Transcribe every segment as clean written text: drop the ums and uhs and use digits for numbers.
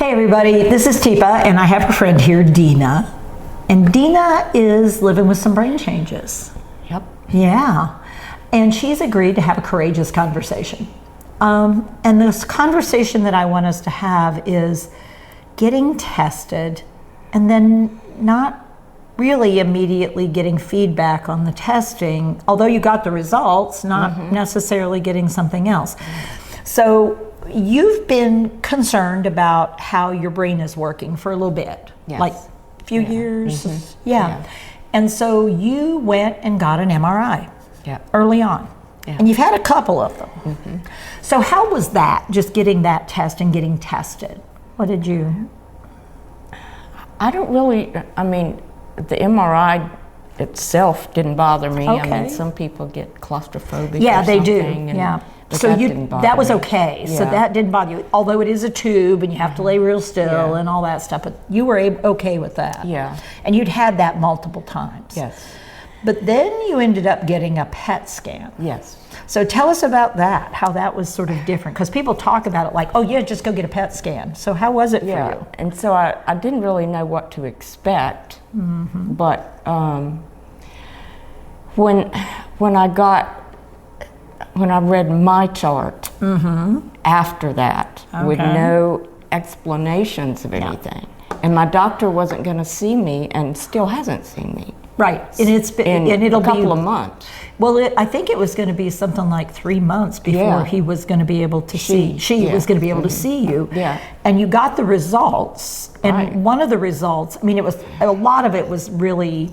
Hey everybody, this is Teepa and I have a friend here, Dena. And Dena is living with some brain changes. Yep. Yeah. And she's agreed to have a courageous conversation. And this conversation that I want us to have is getting tested and then not really immediately getting feedback on the testing, although you got the results, not necessarily getting something else. So you've been concerned about how your brain is working for a little bit, like a few years. Yeah. And so you went and got an MRI early on. And you've had a couple of them. So how was that, just getting that test and getting tested? What did you? I don't really, I mean, the MRI itself didn't bother me. Okay. I mean, some people get claustrophobic. Yeah, or they do. something, Yeah. But So that was me. okay. So Yeah. that didn't bother you, although it is a tube and you have to lay real still and all that stuff. But you were okay with that. Yeah. And you'd had that multiple times. Yes. But then you ended up getting a PET scan. Yes. So tell us about that, how that was sort of different. Because people talk about it like, oh yeah, just go get a PET scan. So how was it for you? And so I didn't really know what to expect. But when I read my chart after that with no explanations of anything, and my doctor wasn't going to see me and still hasn't seen me. Right, and it's been, in and it'll a couple be of months. Well, I think it was going to be something like 3 months before he was going to be able to see. She was going to be able to see you. Yeah. And you got the results, and one of the results, I mean, it was a lot of it was really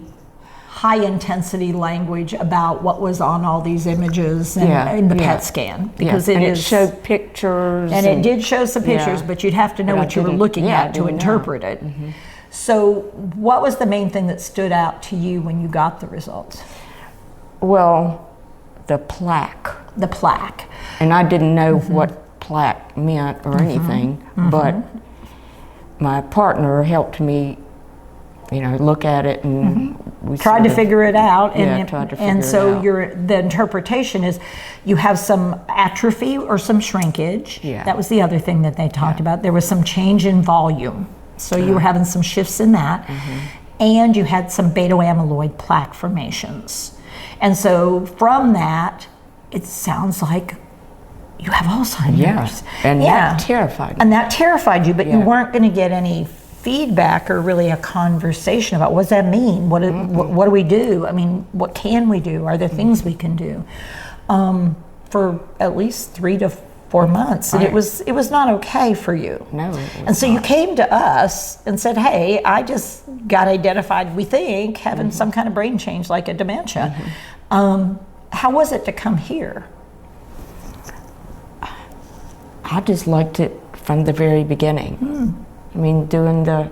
high intensity language about what was on all these images and in the PET scan, because it showed pictures, and it did show some pictures, but you'd have to know what you were looking at to interpret it. So what was the main thing that stood out to you when you got the results? Well, the plaque. The plaque. And I didn't know what plaque meant or anything, but my partner helped me, you know, look at it, and we tried to figure it out. And, tried to figure and so it out. The interpretation is you have some atrophy or some shrinkage. That was the other thing that they talked about. There was some change in volume. So you were having some shifts in that. And you had some beta amyloid plaque formations. And so from that, it sounds like you have Alzheimer's. And that terrified me. And that terrified you, but you weren't going to get any feedback or really a conversation about what does that mean? What do we do? I mean, what can we do? Are there things we can do? For at least 3 to 4 months, and it was not okay for you. No. And so you came to us and said, hey, I just got identified, we think, having some kind of brain change like a dementia. How was it to come here? I just liked it from the very beginning. I mean, doing the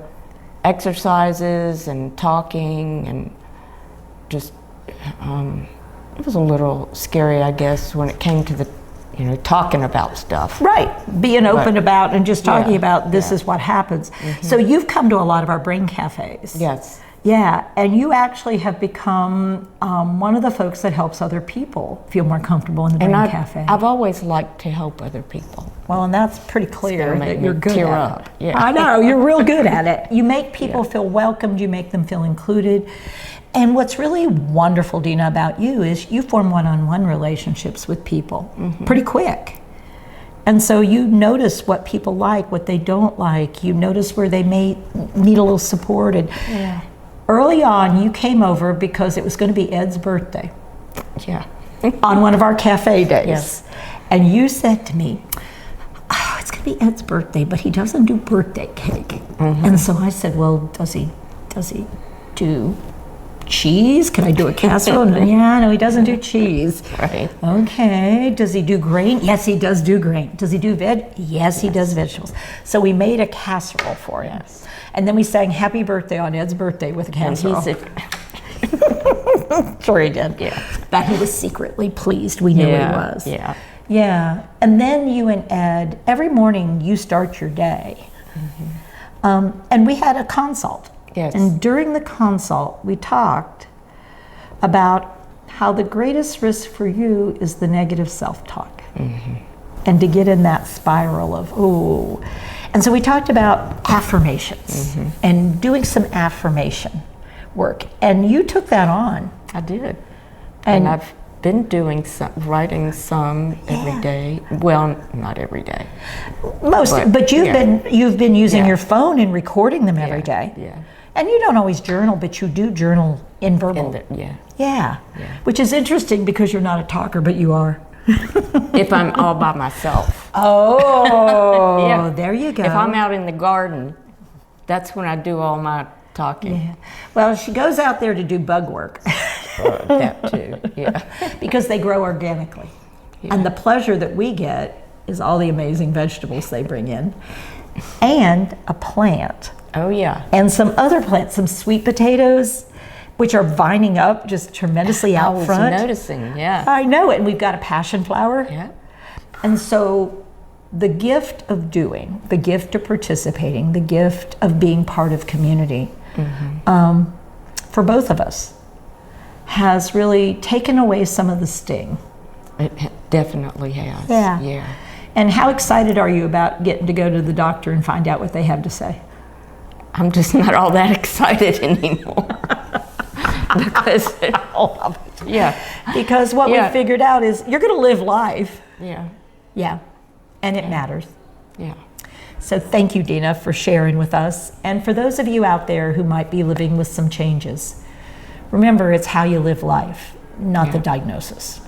exercises and talking, and just it was a little scary, I guess, when it came to the talking about stuff. Right, being open about and just talking about this is what happens. So you've come to a lot of our brain cafes. Yes. Yeah, and you actually have become one of the folks that helps other people feel more comfortable in the brain cafe. I've always liked to help other people. Well, and that's pretty clear that you're good tear at up. it. I know, you're real good at it. You make people feel welcomed, you make them feel included. And what's really wonderful, Dena, about you is you form one-on-one relationships with people pretty quick. And so you notice what people like, what they don't like. You notice where they may need a little support. And early on, you came over because it was going to be Ed's birthday. Yeah. On one of our cafe days. Yes. And you said to me, oh, it's going to be Ed's birthday, but he doesn't do birthday cake. And so I said, well, does he do cheese? Can I do a casserole? Yeah, no, he doesn't do cheese. Right. Okay. Does he do grain? Yes, he does do grain. Does he do veg? Yes, he does vegetables. So we made a casserole for him. And then we sang Happy Birthday on Ed's birthday with a casserole. And he said, sure he did. That he was secretly pleased. We knew he was. Yeah. And then you and Ed, every morning you start your day. And we had a consult. And during the consult, we talked about how the greatest risk for you is the negative self-talk. And to get in that spiral of, ooh. And so we talked about affirmations and doing some affirmation work. And you took that on. I did. And And I've been doing some, writing some every day. Well, not every day. but you've been using Yeah. your phone and recording them every day. Yeah. And you don't always journal, but you do journal in verbal. Yeah. Yeah. Yeah. Which is interesting because you're not a talker, but you are. If I'm all by myself. Oh, Yeah. there you go. If I'm out in the garden, that's when I do all my talking. Yeah. Well, she goes out there to do bug work That too. Yeah. because they grow organically. And the pleasure that we get is all the amazing vegetables they bring in and a plant Oh yeah. and some other plants, some sweet potatoes, which are vining up just tremendously out I was front. noticing. Yeah. I know it. And we've got a passion flower. Yeah. And so the gift of doing, the gift of participating, the gift of being part of community, for both of us, has really taken away some of the sting. It definitely has. Yeah. Yeah. And how excited are you about getting to go to the doctor and find out what they have to say? I'm just not all that excited anymore. Because yeah. Because what we Yeah. figured out is you're going to live life. Yeah. Yeah. And it matters. Yeah. So thank you, Dena, for sharing with us. And for those of you out there who might be living with some changes, remember it's how you live life, not the diagnosis.